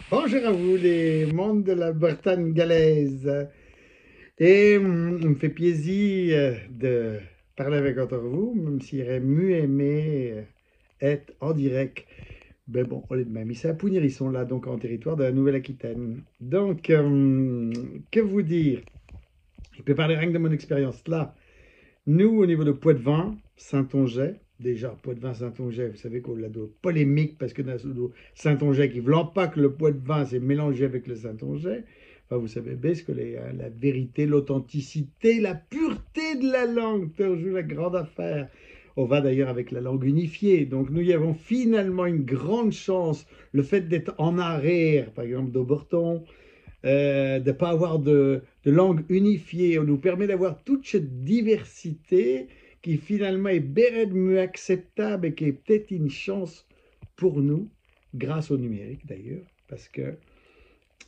Bonjour à vous, les mondes de la Bretagne galaise. Et il me fait plaisir de parler avec entre vous, même s'il aurait mieux aimé être en direct. Mais bon, on est de même. Ici à Pounir, ils sont là, donc en territoire de la Nouvelle-Aquitaine. Donc, que vous dire? Je peux parler rien que de mon expérience là. Nous, au niveau de Poitevin, Saint-Onget, déjà Poitevin, Saint-Onget, vous savez qu'on a de polémique parce que Saint-Onget qui ne veut pas que le Poitevin s'est mélangé avec le Saint-Onget. Enfin, vous savez bien ce que la vérité, l'authenticité, la pureté de la langue, toujours la grande affaire. On va d'ailleurs avec la langue unifiée. Donc nous y avons finalement une grande chance. Le fait d'être en arrière, par exemple d'Auberton, de ne pas avoir de langue unifiée. On nous permet d'avoir toute cette diversité qui finalement est bien mieux acceptable et qui est peut-être une chance pour nous, grâce au numérique d'ailleurs, parce que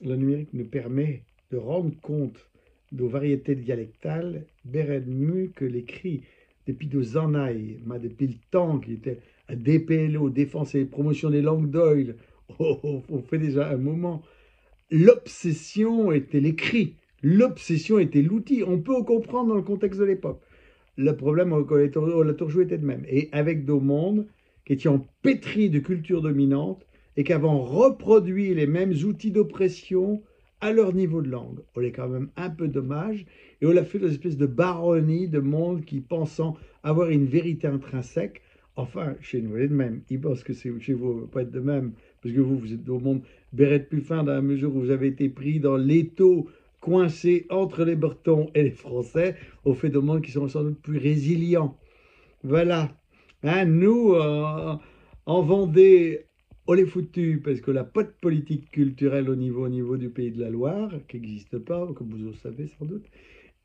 le numérique nous permet de rendre compte de variétés dialectales bien mieux que l'écrit. Depuis deux années, depuis le temps qui était à DPLO, Défense et Promotion des langues d'Oil, on fait déjà un moment. L'obsession était l'écrit, l'obsession était l'outil. On peut comprendre dans le contexte de l'époque. Le problème, on l'a toujours été de même. Et avec deux mondes qui étaient pétris de culture dominante et qui avaient reproduit les mêmes outils d'oppression à leur niveau de langue. On est quand même un peu dommage. Et on a fait des espèces de baronnie de monde qui pensant avoir une vérité intrinsèque. Enfin, chez nous, elle est de même. Ils pensent que chez vous, pas être de même. Parce que vous êtes au monde béret plus fin dans la mesure où vous avez été pris dans l'étau coincé entre les Bretons et les Français, au fait de monde qui sont sans doute plus résilients. Voilà. Hein, nous, en Vendée, on les foutus parce qu'on n'a pas de politique culturelle au niveau du Pays de la Loire, qui n'existe pas, comme vous le savez sans doute.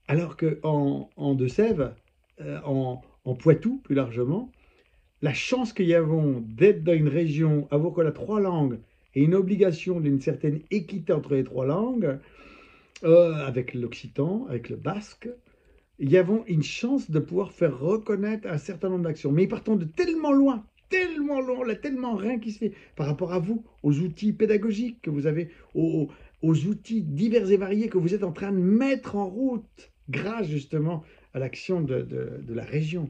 Alors qu'en Deux-Sèvres, en Poitou plus largement, la chance qu'il y avons d'être dans une région, avoir que la trois langues et une obligation d'une certaine équité entre les trois langues, avec l'occitan, avec le basque, il y avons une chance de pouvoir faire reconnaître un certain nombre d'actions. Mais partons de tellement loin, il y a tellement rien qui se fait par rapport à vous, aux outils pédagogiques que vous avez, aux outils divers et variés que vous êtes en train de mettre en route grâce justement à l'action de la région.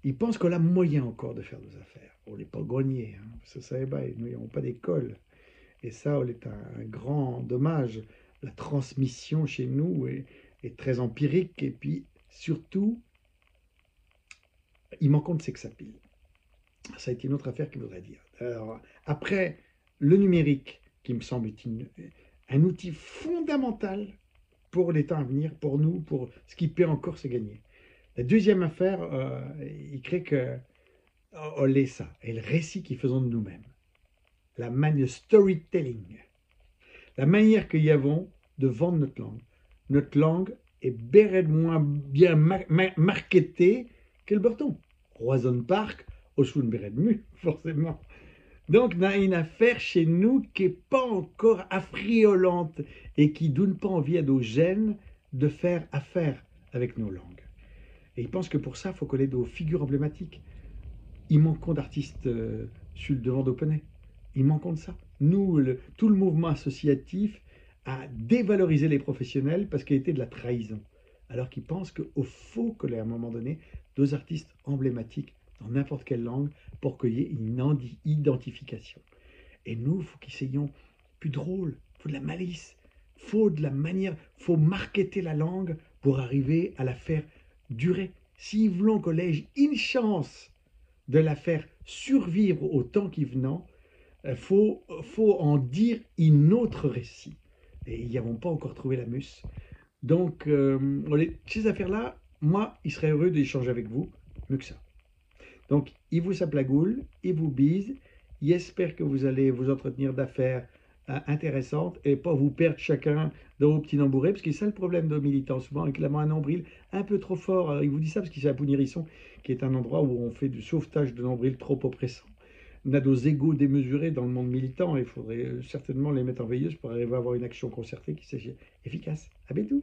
Ils pensent qu'on a moyen encore de faire nos affaires. On n'est pas grogné, hein. Ça savez pas, nous n'avons pas d'école. Et ça, c'est un grand dommage. La transmission chez nous est très empirique. Et puis, surtout, il manque de sex appeal. Ça a été une autre affaire qu'il voudrait dire. Alors, après, le numérique, qui me semble être un outil fondamental pour les temps à venir, pour nous, pour ce qui peut encore se gagner. La deuxième affaire, il crée que on l'est ça, et le récit qu'ils faisons de nous-mêmes. La manière storytelling. La manière qu'il y avons de vendre notre langue. Notre langue est bien moins bien marketée que le Breton. Roison Park, au Mu, forcément. Donc, on a une affaire chez nous qui n'est pas encore affriolante et qui ne donne pas envie à nos gènes de faire affaire avec nos langues. Et ils pensent que pour ça, il faut qu'on ait des figures emblématiques. Ils manquent d'artistes sur le devant d'Openay. Ils manquent de ça. Nous, tout le mouvement associatif a dévalorisé les professionnels parce qu'il était de la trahison. Alors qu'ils pensent qu'il faut qu'il y ait à un moment donné deux artistes emblématiques dans n'importe quelle langue pour qu'il y ait une identification. Et nous, il faut qu'essayons plus drôle, il faut de la malice, il faut de la manière, il faut marketer la langue pour arriver à la faire durer. Si voulons qu'on ait une chance de la faire survivre au temps qui venant, faut en dire une autre récit. Et ils n'y avons pas encore trouvé la mousse. Donc, ces affaires-là, moi, il serait heureux d'échanger avec vous, mieux que ça. Donc, il vous sape la goule, il vous bise, il espère que vous allez vous entretenir d'affaires intéressantes et pas vous perdre chacun dans vos petits nambourés, parce que c'est ça le problème de nos militants, souvent avec un nombril un peu trop fort. Alors, il vous dit ça parce qu'il c'est à Pounirisson, qui est un endroit où on fait du sauvetage de nombril trop oppressant. On a nos égaux démesurés dans le monde militant et il faudrait certainement les mettre en veilleuse pour arriver à avoir une action concertée qui s'agit efficace. À bientôt.